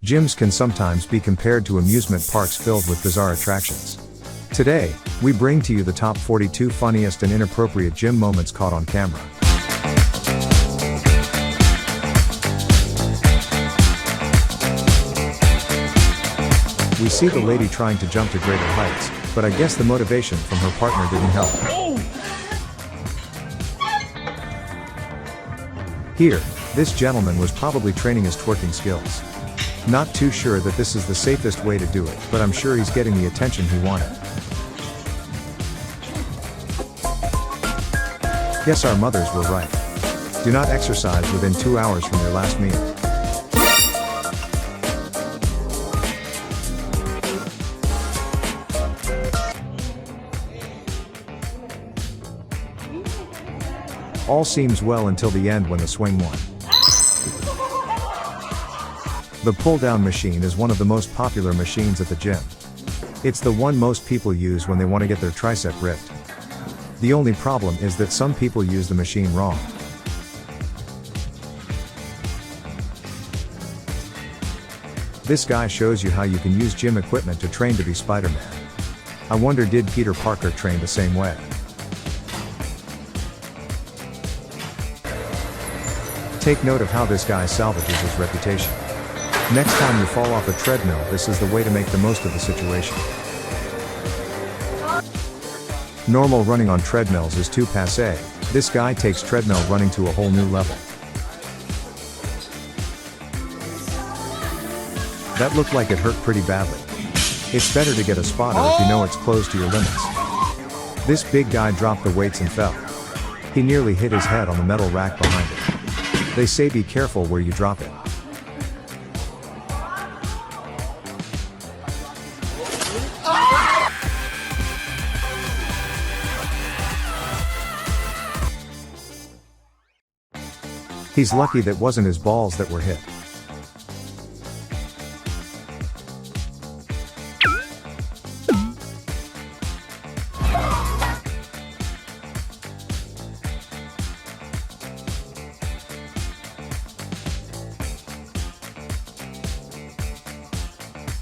Gyms can sometimes be compared to amusement parks filled with bizarre attractions. Today, we bring to you the top 42 funniest and inappropriate gym moments caught on camera. We see the lady trying to jump to greater heights, but I guess the motivation from her partner didn't help. Here, this gentleman was probably training his twerking skills. Not too sure that this is the safest way to do it, but I'm sure he's getting the attention he wanted. Yes, our mothers were right. Do not exercise within 2 hours from your last meal. All seems well until the end when the swing won. The pull-down machine is one of the most popular machines at the gym. It's the one most people use when they want to get their tricep ripped. The only problem is that some people use the machine wrong. This guy shows you how you can use gym equipment to train to be Spider-Man. I wonder, did Peter Parker train the same way? Take note of how this guy salvages his reputation. Next time you fall off a treadmill, this is the way to make the most of the situation. Normal running on treadmills is too passé. This guy takes treadmill running to a whole new level. That looked like it hurt pretty badly. It's better to get a spotter if you know it's close to your limits. This big guy dropped the weights and fell. He nearly hit his head on the metal rack behind it. They say be careful where you drop it. He's lucky that wasn't his balls that were hit.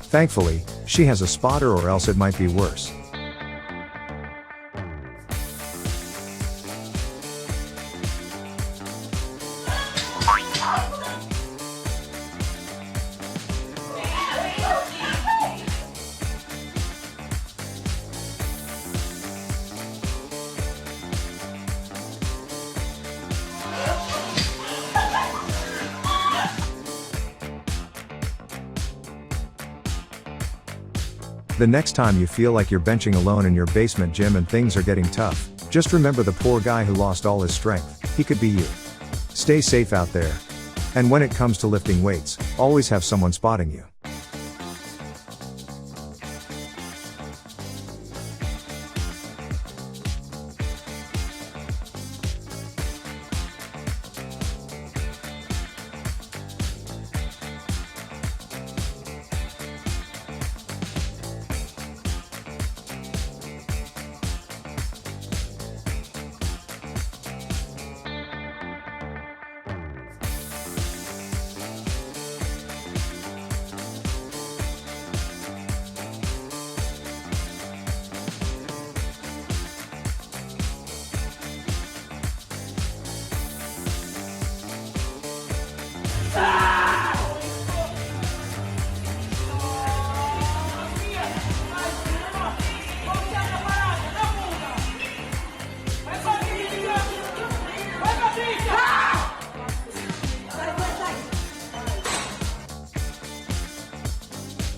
Thankfully, she has a spotter, or else it might be worse. The next time you feel like you're benching alone in your basement gym and things are getting tough, just remember the poor guy who lost all his strength. He could be you. Stay safe out there. And when it comes to lifting weights, always have someone spotting you.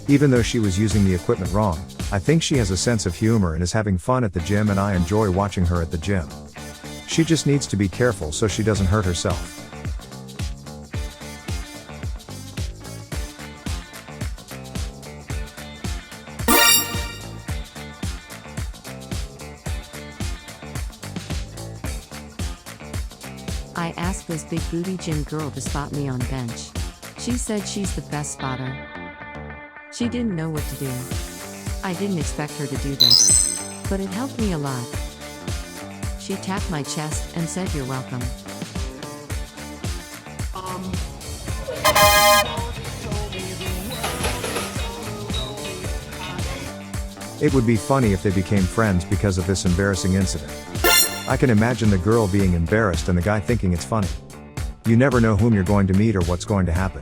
Even though she was using the equipment wrong, I think she has a sense of humor and is having fun at the gym, and I enjoy watching her at the gym. She just needs to be careful so she doesn't hurt herself. I asked this big booty gym girl to spot me on bench. She said she's the best spotter. She didn't know what to do. I didn't expect her to do this, but it helped me a lot. She tapped my chest and said, "You're welcome." It would be funny if they became friends because of this embarrassing incident. I can imagine the girl being embarrassed and the guy thinking it's funny. You never know whom you're going to meet or what's going to happen.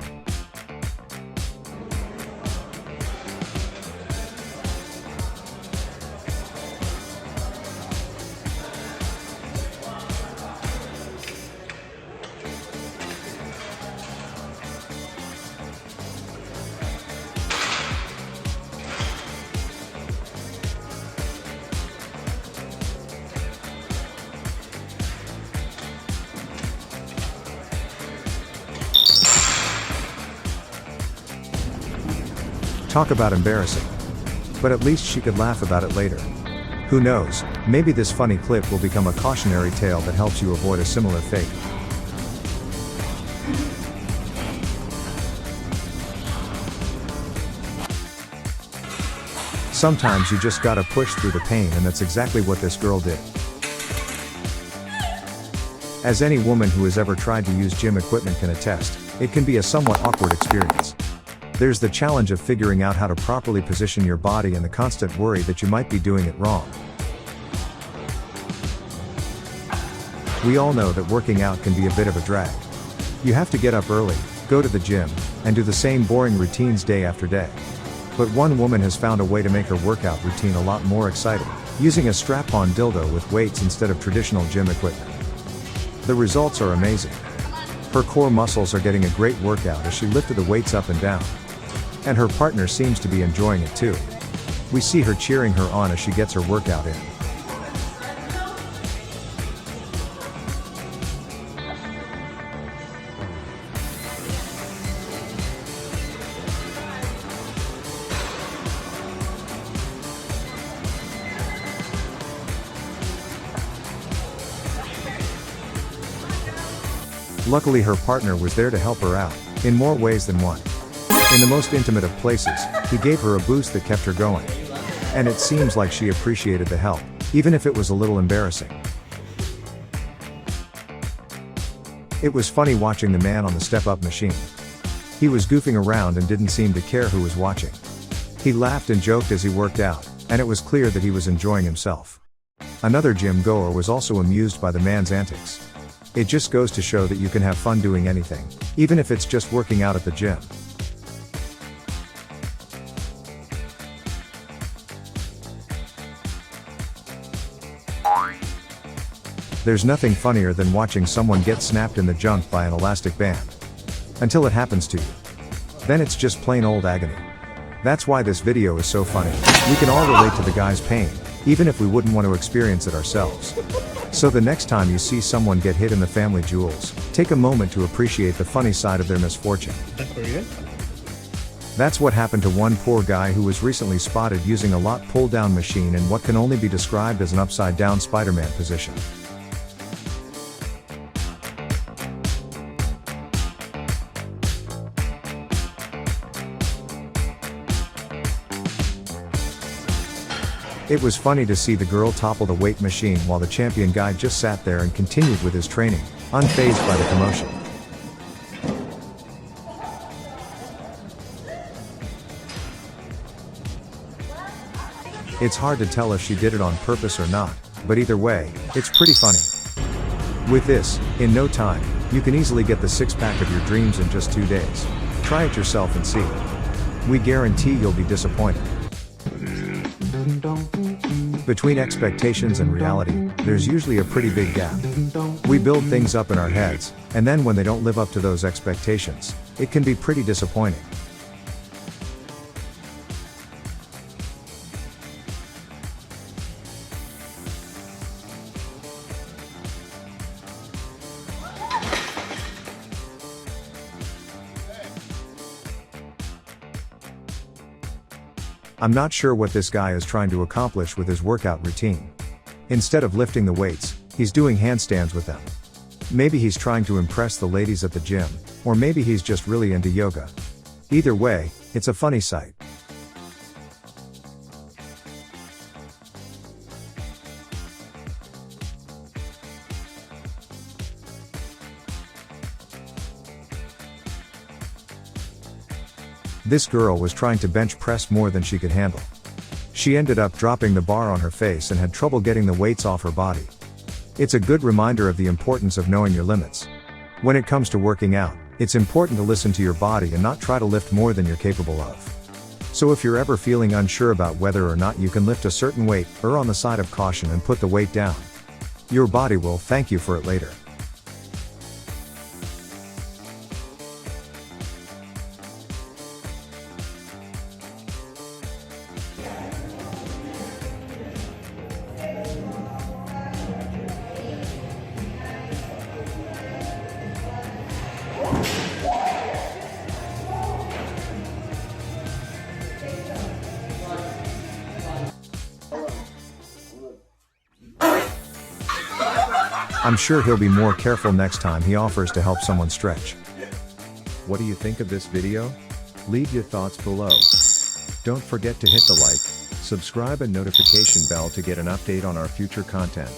Talk about embarrassing. But at least she could laugh about it later. Who knows, maybe this funny clip will become a cautionary tale that helps you avoid a similar fate. Sometimes you just gotta push through the pain, and that's exactly what this girl did. As any woman who has ever tried to use gym equipment can attest, it can be a somewhat awkward experience. There's the challenge of figuring out how to properly position your body and the constant worry that you might be doing it wrong. We all know that working out can be a bit of a drag. You have to get up early, go to the gym, and do the same boring routines day after day. But one woman has found a way to make her workout routine a lot more exciting, using a strap-on dildo with weights instead of traditional gym equipment. The results are amazing. Her core muscles are getting a great workout as she lifted the weights up and down. And her partner seems to be enjoying it too. We see her cheering her on as she gets her workout in. Luckily her partner was there to help her out, in more ways than one. In the most intimate of places, he gave her a boost that kept her going. And it seems like she appreciated the help, even if it was a little embarrassing. It was funny watching the man on the step-up machine. He was goofing around and didn't seem to care who was watching. He laughed and joked as he worked out, and it was clear that he was enjoying himself. Another gym goer was also amused by the man's antics. It just goes to show that you can have fun doing anything, even if it's just working out at the gym. There's nothing funnier than watching someone get snapped in the junk by an elastic band. Until it happens to you. Then it's just plain old agony. That's why this video is so funny. We can all relate to the guy's pain, even if we wouldn't want to experience it ourselves. So the next time you see someone get hit in the family jewels, take a moment to appreciate the funny side of their misfortune. That's what happened to one poor guy who was recently spotted using a lot pull-down machine in what can only be described as an upside-down Spider-Man position. It was funny to see the girl topple the weight machine while the champion guy just sat there and continued with his training, unfazed by the commotion. It's hard to tell if she did it on purpose or not, but either way, it's pretty funny. With this, in no time, you can easily get the six-pack of your dreams in just 2 days. Try it yourself and see. We guarantee you'll be disappointed. Between expectations and reality, there's usually a pretty big gap. We build things up in our heads, and then when they don't live up to those expectations, it can be pretty disappointing. I'm not sure what this guy is trying to accomplish with his workout routine. Instead of lifting the weights, he's doing handstands with them. Maybe he's trying to impress the ladies at the gym, or maybe he's just really into yoga. Either way, it's a funny sight. This girl was trying to bench press more than she could handle. She ended up dropping the bar on her face and had trouble getting the weights off her body. It's a good reminder of the importance of knowing your limits. When it comes to working out, it's important to listen to your body and not try to lift more than you're capable of. So if you're ever feeling unsure about whether or not you can lift a certain weight, err on the side of caution and put the weight down. Your body will thank you for it later. I'm sure he'll be more careful next time he offers to help someone stretch. What do you think of this video? Leave your thoughts below. Don't forget to hit the like, subscribe and notification bell to get an update on our future content.